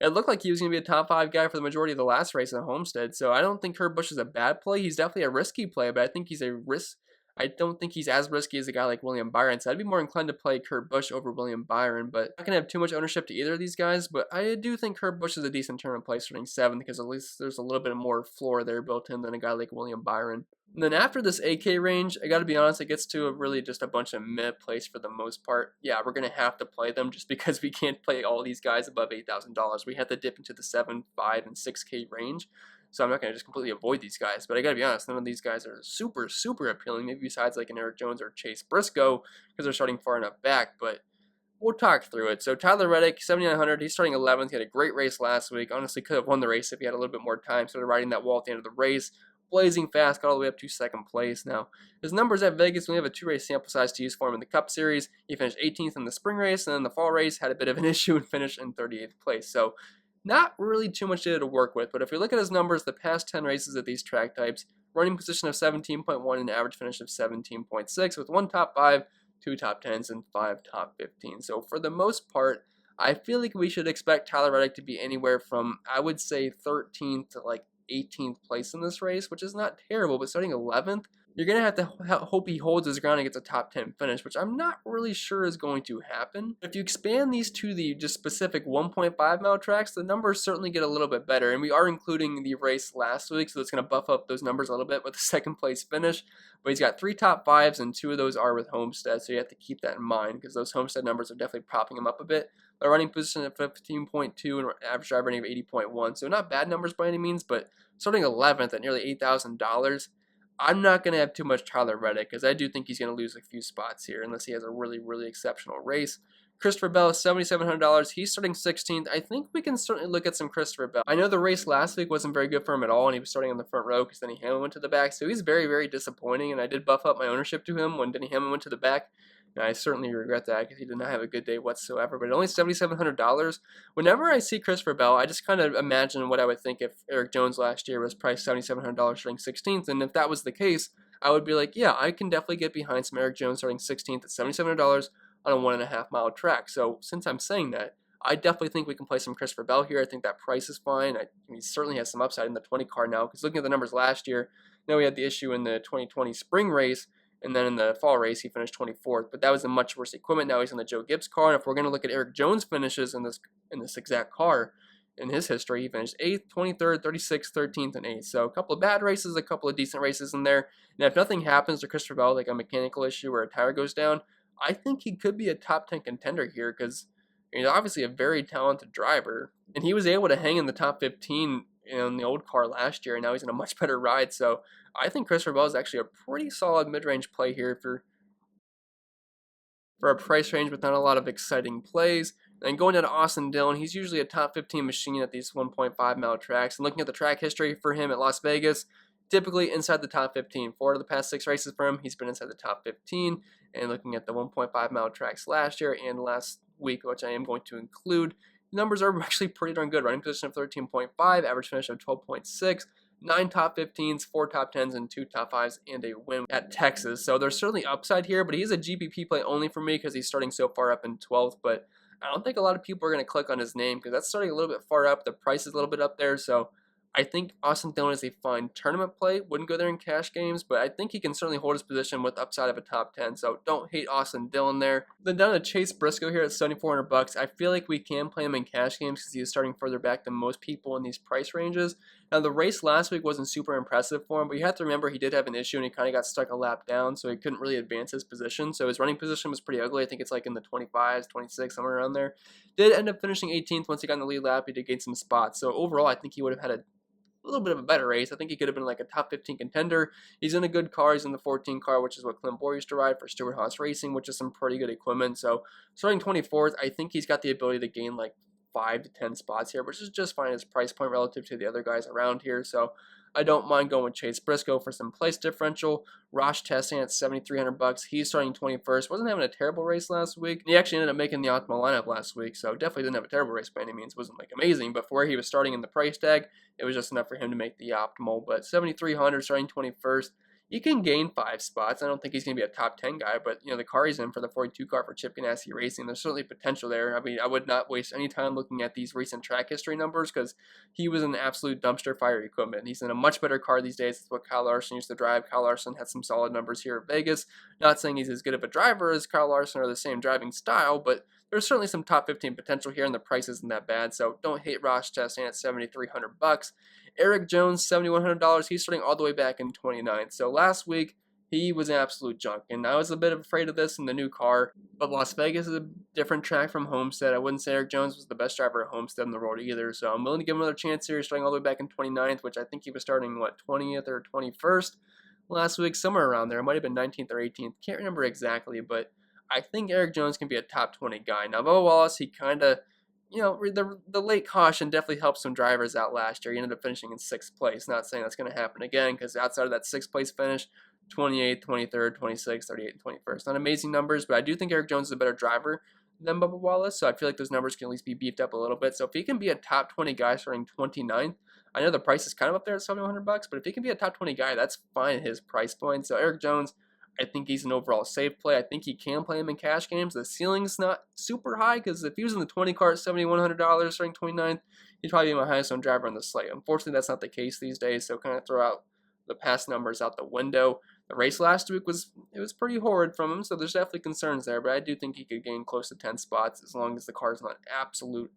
it looked like he was going to be a top 5 guy for the majority of the last race at Homestead. So I don't think Kurt Busch is a bad play. He's definitely a risky play, but I think he's a risk. I don't think he's as risky as a guy like William Byron, so I'd be more inclined to play Kurt Busch over William Byron, but I'm not going to have too much ownership to either of these guys, but I do think Kurt Busch is a decent tournament play starting 7th because at least there's a little bit more floor there built in than a guy like William Byron. And then after this AK range, I got to be honest, it gets to really just a bunch of mid plays for the most part. Yeah, we're going to have to play them just because we can't play all these guys above $8,000. We have to dip into the 7, 5, and 6K range. So I'm not going to just completely avoid these guys. But I got to be honest, none of these guys are super, super appealing. Maybe besides like an Erik Jones or Chase Briscoe because they're starting far enough back. But we'll talk through it. So Tyler Reddick, 7,900. He's starting 11th. He had a great race last week. Honestly, could have won the race if he had a little bit more time. Started riding that wall at the end of the race. Blazing fast, got all the way up to 2nd place. Now, his numbers at Vegas, we have a 2-race sample size to use for him in the Cup Series. He finished 18th in the spring race, and then the fall race had a bit of an issue and finished in 38th place. So not really too much data to work with, but if we look at his numbers, the past 10 races at these track types, running position of 17.1 and average finish of 17.6 with 1 top 5, 2 top 10s, and 5 top 15s. So for the most part, I feel like we should expect Tyler Reddick to be anywhere from, I would say, 13th to like 18th place in this race, which is not terrible, but starting 11th, you're going to have to hope he holds his ground and gets a top 10 finish, which I'm not really sure is going to happen. If you expand these to the just specific 1.5 mile tracks, the numbers certainly get a little bit better, and we are including the race last week, so that's going to buff up those numbers a little bit with the second place finish. But he's got 3 top 5s, and 2 of those are with Homestead, so you have to keep that in mind because those Homestead numbers are definitely propping him up a bit. A running position at 15.2 and average driver rating of 80.1, so not bad numbers by any means, but starting 11th at nearly $8,000, I'm not going to have too much Tyler Reddick because I do think he's going to lose a few spots here unless he has a really, really exceptional race. Christopher Bell is $7,700. He's starting 16th. I think we can certainly look at some Christopher Bell. I know the race last week wasn't very good for him at all, and he was starting on the front row because Denny Hamlin went to the back, so he's very, very disappointing, and I did buff up my ownership to him when Denny Hamlin went to the back. And I certainly regret that because he did not have a good day whatsoever. But at only $7,700, whenever I see Christopher Bell, I just kind of imagine what I would think if Erik Jones last year was priced $7,700 starting 16th. And if that was the case, I would be like, yeah, I can definitely get behind some Erik Jones starting 16th at $7,700 on a 1.5 mile track. So since I'm saying that, I definitely think we can play some Christopher Bell here. I think that price is fine. He certainly has some upside in the 20 car now because looking at the numbers last year, we had the issue in the 2020 spring race. And then in the fall race, he finished 24th. But that was a much worse equipment. Now he's in the Joe Gibbs car. And if we're going to look at Erik Jones' finishes in this exact car, in his history, he finished 8th, 23rd, 36th, 13th, and 8th. So a couple of bad races, a couple of decent races in there. And if nothing happens to Christopher Bell, like a mechanical issue or a tire goes down, I think he could be a top 10 contender here because he's obviously a very talented driver. And he was able to hang in the top 15 in the old car last year, and now he's in a much better ride. So I think Christopher Bell is actually a pretty solid mid-range play here for a price range with not a lot of exciting plays. And going down to Austin Dillon, he's usually a top 15 machine at these 1.5 mile tracks. And looking at the track history for him at Las Vegas, typically inside the top 15. 4 of the past 6 races for him, he's been inside the top 15. And looking at the 1.5 mile tracks last year and last week, which I am going to include, the numbers are actually pretty darn good. Running position of 13.5, average finish of 12.6, 9 top 15s, 4 top 10s, and 2 top 5s, and a win at Texas. So there's certainly upside here, but he's a GPP play only for me because he's starting so far up in 12th. But I don't think a lot of people are going to click on his name because that's starting a little bit far up. The price is a little bit up there, so I think Austin Dillon is a fine tournament play. Wouldn't go there in cash games, but I think he can certainly hold his position with upside of a top 10. So don't hate Austin Dillon there. Then down to Chase Briscoe here at $7,400. I feel like we can play him in cash games because he is starting further back than most people in these price ranges. Now the race last week wasn't super impressive for him, but you have to remember he did have an issue and he kind of got stuck a lap down, so he couldn't really advance his position. So his running position was pretty ugly. I think it's like in the 25s, 26, somewhere around there. Did end up finishing 18th once he got in the lead lap. He did gain some spots. So overall, I think he would have had a little bit of a better race. I think he could have been like a top 15 contender. He's in a good car. He's in the 14 car, which is what Clint Bowyer used to ride for Stewart Haas Racing, which is some pretty good equipment. So starting 24th, I think he's got the ability to gain like 5 to 10 spots here, which is just fine as price point relative to the other guys around here. So I don't mind going with Chase Briscoe for some place differential. Ross Chastain at $7,300. He's starting 21st. Wasn't having a terrible race last week. He actually ended up making the optimal lineup last week, so definitely didn't have a terrible race by any means. Wasn't like amazing, but for where he was starting in the price tag, it was just enough for him to make the optimal. But $7,300 starting 21st. He can gain 5 spots. I don't think he's going to be a top 10 guy, but the car he's in for the 42 car for Chip Ganassi Racing, there's certainly potential there. I mean, I would not waste any time looking at these recent track history numbers because he was an absolute dumpster fire equipment. He's in a much better car these days. That's what Kyle Larson used to drive. Kyle Larson had some solid numbers here at Vegas. Not saying he's as good of a driver as Kyle Larson or the same driving style, but there's certainly some top 15 potential here, and the price isn't that bad. So don't hate Ross Chastain at $7,300. Erik Jones, $7,100. He's starting all the way back in 29th. So last week, he was absolute junk, and I was a bit afraid of this in the new car, but Las Vegas is a different track from Homestead. I wouldn't say Erik Jones was the best driver at Homestead in the road either, so I'm willing to give him another chance here, starting all the way back in 29th, which I think he was starting, 20th or 21st last week, somewhere around there. It might have been 19th or 18th. Can't remember exactly, but I think Erik Jones can be a top 20 guy. Now, Bubba Wallace, he kind of, the late caution definitely helped some drivers out last year. He ended up finishing in 6th place. Not saying that's going to happen again, because outside of that 6th place finish, 28th, 23rd, 26th, 38th, and 21st. Not amazing numbers, but I do think Erik Jones is a better driver than Bubba Wallace, so I feel like those numbers can at least be beefed up a little bit. So if he can be a top 20 guy starting 29th, I know the price is kind of up there at $7,100, but if he can be a top 20 guy, that's fine at his price point. So Erik Jones, I think he's an overall safe play. I think he can play him in cash games. The ceiling's not super high because if he was in the 20 car at $7,100 starting 29th, he'd probably be my highest owned driver on the slate. Unfortunately, that's not the case these days, so kind of throw out the past numbers out the window. The race last week was pretty horrid from him, so there's definitely concerns there, but I do think he could gain close to 10 spots as long as the car's not absolute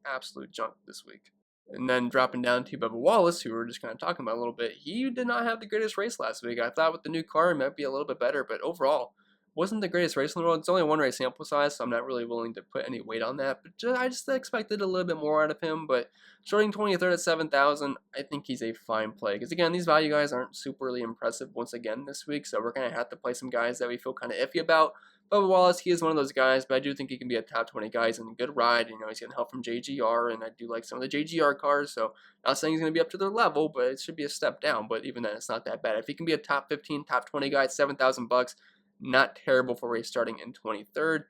junk this week. And then dropping down to Bubba Wallace, who we were just kind of talking about a little bit, he did not have the greatest race last week. I thought with the new car it might be a little bit better, but overall, wasn't the greatest race in the world. It's only a one race sample size, so I'm not really willing to put any weight on that. But I just expected a little bit more out of him. But starting 23rd at 7,000, I think he's a fine play. Because again, these value guys aren't superly impressive once again this week, so we're going to have to play some guys that we feel kind of iffy about. Bubba Wallace, he is one of those guys, but I do think he can be a top 20 guy. He's in a good ride. You know, he's getting help from JGR, and I do like some of the JGR cars. So, not saying he's going to be up to their level, but it should be a step down. But even then, it's not that bad. If he can be a top 15, top 20 guy at $7,000, not terrible for race starting in 23rd.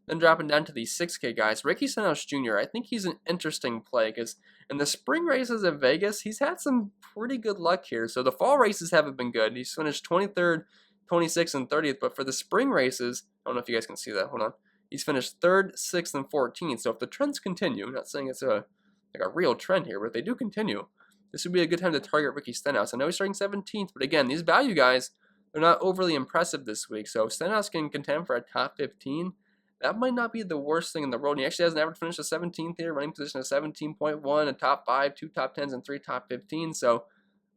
Then dropping down to the 6K guys, Senos Jr. I think he's an interesting play because in the spring races at Vegas, he's had some pretty good luck here. So the fall races haven't been good. He's finished 23rd, 26th, and 30th, but for the spring races, I don't know if you guys can see that. Hold on. He's finished 3rd, 6th, and 14th. So if the trends continue, I'm not saying it's a real trend here, but if they do continue, this would be a good time to target Senos. I know he's starting 17th, but again, these value guys, they're not overly impressive this week. So if Senos can contend for a top 15, that might not be the worst thing in the world. And he actually has an average finish of 17th here, running position of 17.1, a top 5, 2 top 10s, and 3 top 15. So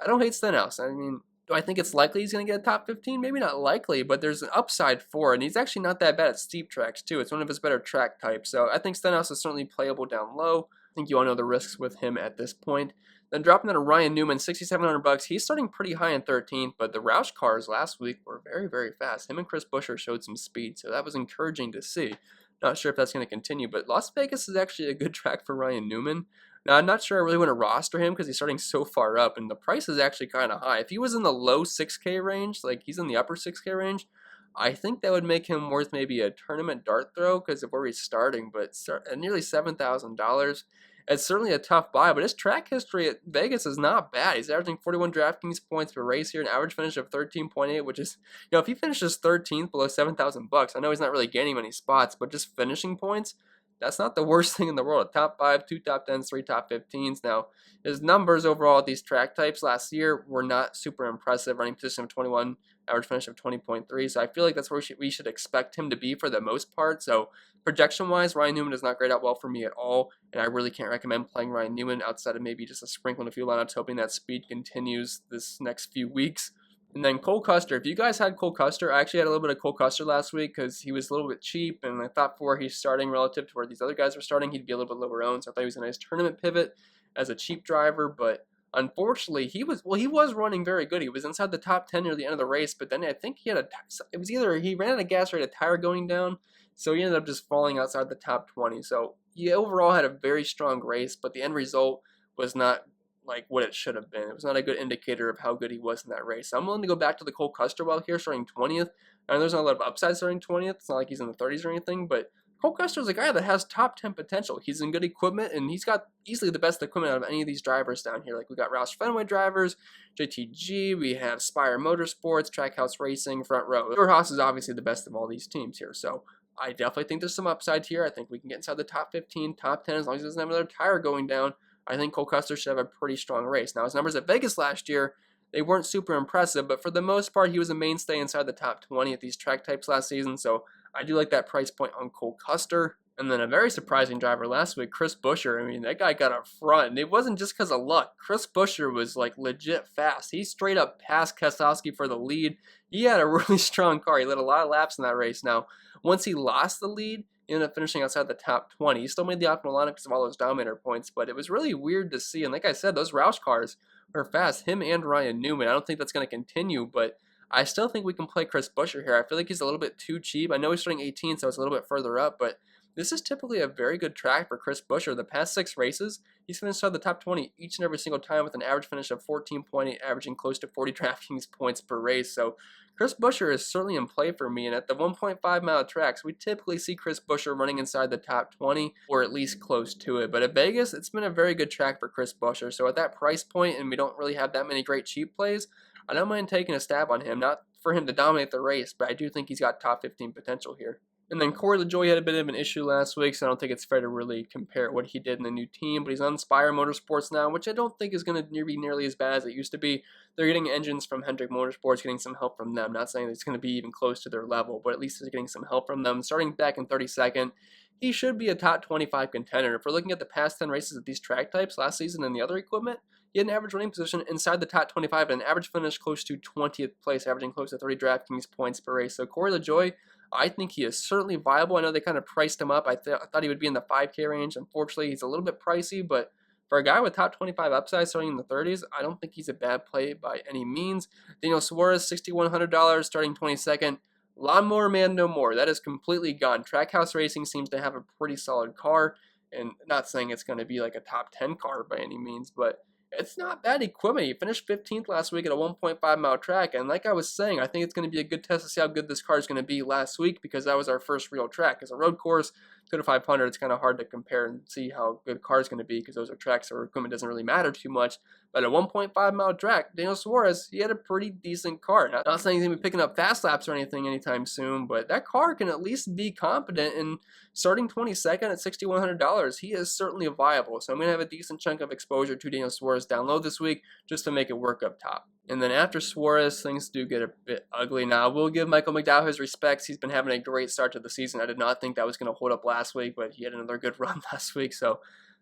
I don't hate Senos. I mean, do I think it's likely he's going to get a top 15? Maybe not likely, but there's an upside for it. And he's actually not that bad at steep tracks, too. It's one of his better track types. So I think Senos is certainly playable down low. I think you all know the risks with him at this point. Then dropping down to Ryan Newman, $6,700. He's starting pretty high in 13th, but the Roush cars last week were very, very fast. Him and Chris Buescher showed some speed, so that was encouraging to see. Not sure if that's going to continue, but Las Vegas is actually a good track for Ryan Newman. Now, I'm not sure I really want to roster him because he's starting so far up, and the price is actually kind of high. If he was in the low 6K range, like he's in the upper 6K range, I think that would make him worth maybe a tournament dart throw because of where he's starting, but at nearly $7,000. It's certainly a tough buy, but his track history at Vegas is not bad. He's averaging 41 DraftKings points per race here, an average finish of 13.8, which is, you know, if he finishes 13th below $7,000, I know he's not really gaining many spots, but just finishing points, that's not the worst thing in the world. A top 5, 2 top 10s, 3 top 15s. Now, his numbers overall at these track types last year were not super impressive, running position of 21, average finish of 20.3. So I feel like that's where we should expect him to be for the most part. So projection-wise, Ryan Newman does not grade out well for me at all, and I really can't recommend playing Ryan Newman outside of maybe just a sprinkle in a few lineups, hoping that speed continues this next few weeks. And then Cole Custer. If you guys had Cole Custer, I actually had a little bit of Cole Custer last week because he was a little bit cheap, and I thought for where he's starting relative to where these other guys are starting, he'd be a little bit lower owned. So I thought he was a nice tournament pivot as a cheap driver, but unfortunately, he was running very good. He was inside the top 10 near the end of the race, but then I think he had it was either he ran out of gas or had a tire going down, so he ended up just falling outside the top 20. So he overall had a very strong race, but the end result was not like what it should have been. It was not a good indicator of how good he was in that race. So I'm willing to go back to the Cole Custer well here, starting 20th. I know there's not a lot of upside starting 20th. It's not like he's in the 30s or anything, but Cole Custer is a guy that has top 10 potential. He's in good equipment, and he's got easily the best equipment out of any of these drivers down here. Like we got Roush Fenway drivers, JTG, we have Spire Motorsports, Trackhouse Racing, Front Row. Haas is obviously the best of all these teams here, so I definitely think there's some upside here. I think we can get inside the top 15, top 10, as long as he doesn't have another tire going down. I think Cole Custer should have a pretty strong race. Now, his numbers at Vegas last year, they weren't super impressive, but for the most part, he was a mainstay inside the top 20 at these track types last season, so I do like that price point on Cole Custer. And then a very surprising driver last week, Chris Buescher. I mean, that guy got up front, and it wasn't just because of luck. Chris Buescher was, like, legit fast. He straight up passed Keselowski for the lead. He had a really strong car. He led a lot of laps in that race. Now, once he lost the lead, he ended up finishing outside the top 20. He still made the optimal lineup because of all those dominator points, but it was really weird to see. And like I said, those Roush cars were fast. Him and Ryan Newman. I don't think that's going to continue, but I still think we can play Chris Buescher here. I feel like he's a little bit too cheap. I know he's starting 18, so it's a little bit further up, but this is typically a very good track for Chris Buescher. The past 6 races, he's finished outside the top 20 each and every single time with an average finish of 14.8, averaging close to 40 DraftKings points per race. So Chris Buescher is certainly in play for me, and at the 1.5 mile tracks, we typically see Chris Buescher running inside the top 20 or at least close to it. But at Vegas, it's been a very good track for Chris Buescher. So at that price point, and we don't really have that many great cheap plays, I don't mind taking a stab on him. Not for him to dominate the race, but I do think he's got top 15 potential here. And then Corey LaJoie had a bit of an issue last week, so I don't think it's fair to really compare what he did in the new team. But he's on Inspire Motorsports now, which I don't think is going to be nearly as bad as it used to be. They're getting engines from Hendrick Motorsports, getting some help from them. Not saying that it's going to be even close to their level, but at least they're getting some help from them. Starting back in 32nd, he should be a top 25 contender. If we're looking at the past 10 races of these track types last season and the other equipment, he had an average running position inside the top 25 and an average finish close to 20th place, averaging close to 30 DraftKings points per race. So Corey LaJoie, I think he is certainly viable. I know they kind of priced him up. I thought he would be in the 5K range. Unfortunately, he's a little bit pricey, but for a guy with top 25 upside starting in the 30s, I don't think he's a bad play by any means. Daniel Suarez, $6,100, starting 22nd. Lawnmower Man no more. That is completely gone. Trackhouse Racing seems to have a pretty solid car, and not saying it's going to be like a top 10 car by any means, but it's not bad equipment. He finished 15th last week at a 1.5 mile track, and like I was saying, I think it's going to be a good test to see how good this car is going to be last week, because that was our first real track. As a road course, to the 500, it's kind of hard to compare and see how good a car is going to be, because those are tracks where equipment doesn't really matter too much. But at a 1.5 mile track, Daniel Suarez, he had a pretty decent car. Not saying he's going to be picking up fast laps or anything anytime soon, but that car can at least be competent, and starting 22nd at $6,100, he is certainly viable. So I'm going to have a decent chunk of exposure to Daniel Suarez down low this week just to make it work up top. And then after Suarez, things do get a bit ugly. Now, we'll give Michael McDowell his respects. He's been having a great start to the season. I did not think that was going to hold up last week, but he had another good run last week. So,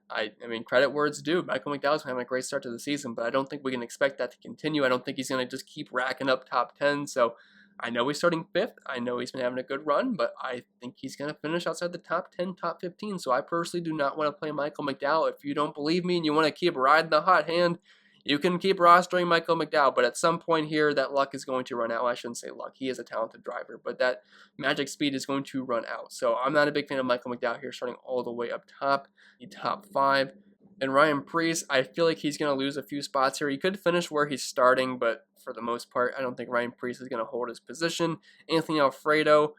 I mean, credit where it's due. Michael McDowell's having a great start to the season, but I don't think we can expect that to continue. I don't think he's going to just keep racking up top 10. So, I know he's starting 5th. I know he's been having a good run, but I think he's going to finish outside the top 10, top 15. So, I personally do not want to play Michael McDowell. If you don't believe me and you want to keep riding the hot hand, you can keep rostering Michael McDowell, but at some point here, that luck is going to run out. Well, I shouldn't say luck. He is a talented driver, but that magic speed is going to run out. So I'm not a big fan of Michael McDowell here, starting all the way up top, the top 5. And Ryan Preece, I feel like he's going to lose a few spots here. He could finish where he's starting, but for the most part, I don't think Ryan Preece is going to hold his position. Anthony Alfredo,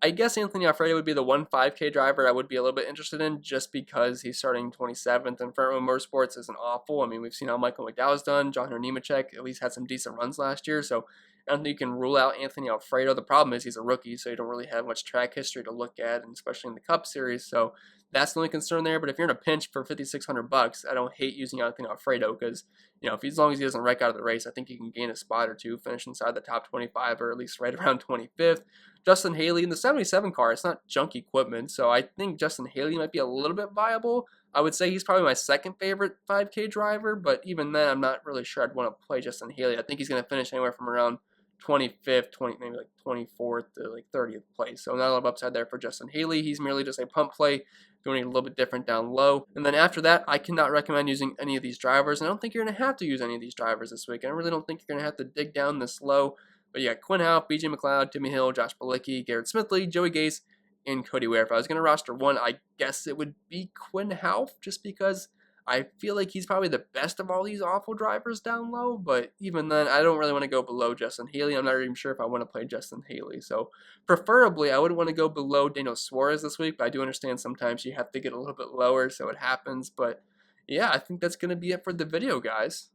I guess Anthony Alfredo would be the 5K driver I would be a little bit interested in, just because he's starting 27th, and Front Row Motorsports isn't awful. I mean, we've seen how Michael McDowell's done. John Nemechek at least had some decent runs last year, so I don't think you can rule out Anthony Alfredo. The problem is he's a rookie, so you don't really have much track history to look at, and especially in the Cup Series, so that's the only concern there. But if you're in a pinch for $5,600, I don't hate using Anthony Alfredo, because as long as he doesn't wreck out of the race, I think he can gain a spot or two, finish inside the top 25 or at least right around 25th. Justin Haley in the 77 car, it's not junk equipment, so I think Justin Haley might be a little bit viable. I would say he's probably my second favorite 5K driver, but even then, I'm not really sure I'd want to play Justin Haley. I think he's going to finish anywhere from around 25th, maybe like 24th to like 30th place. So not a lot of upside there for Justin Haley. He's merely just a pump play, doing it a little bit different down low. And then after that, I cannot recommend using any of these drivers. And I don't think you're going to have to use any of these drivers this week. I really don't think you're going to have to dig down this low. But you got Quinn Houff, BJ McLeod, Timmy Hill, Josh Bilicki, Garrett Smithley, Joey Gase, and Cody Ware. If I was going to roster one, I guess it would be Quinn Houff, just because I feel like he's probably the best of all these awful drivers down low, but even then, I don't really want to go below Justin Haley. I'm not even sure if I want to play Justin Haley. So preferably, I wouldn't want to go below Daniel Suarez this week, but I do understand sometimes you have to get a little bit lower, so it happens. But yeah, I think that's going to be it for the video, guys.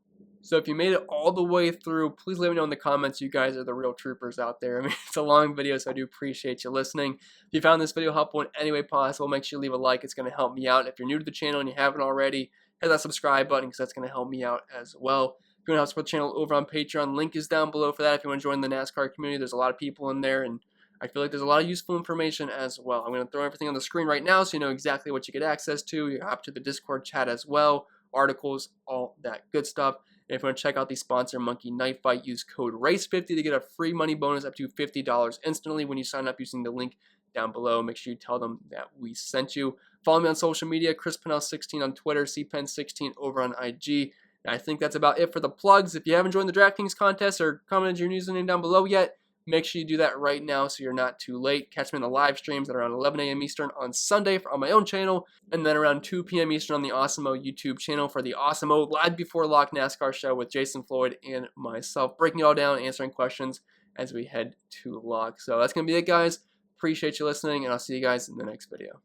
So if you made it all the way through, please let me know in the comments. You guys are the real troopers out there. I mean, it's a long video, so I do appreciate you listening. If you found this video helpful in any way possible, make sure you leave a like. It's going to help me out. If you're new to the channel and you haven't already, hit that subscribe button, because that's going to help me out as well. If you want to help support the channel over on Patreon, link is down below for that. If you want to join the NASCAR community, there's a lot of people in there, and I feel like there's a lot of useful information as well. I'm going to throw everything on the screen right now so you know exactly what you get access to. You hop to the Discord chat as well, articles, all that good stuff. And if you want to check out the sponsor, Monkey Knife Fight, use code RACE50 to get a free money bonus up to $50 instantly when you sign up using the link down below. Make sure you tell them that we sent you. Follow me on social media, Pennell16 on Twitter, CPenn16 over on IG. And I think that's about it for the plugs. If you haven't joined the DraftKings contest or commented your username down below yet, make sure you do that right now so you're not too late. Catch me in the live streams at around 11 a.m. Eastern on Sunday on my own channel, and then around 2 p.m. Eastern on the Awesemo YouTube channel for the Awesemo Live Before Lock NASCAR show with Jason Floyd and myself, breaking it all down, answering questions as we head to lock. So that's going to be it, guys. Appreciate you listening, and I'll see you guys in the next video.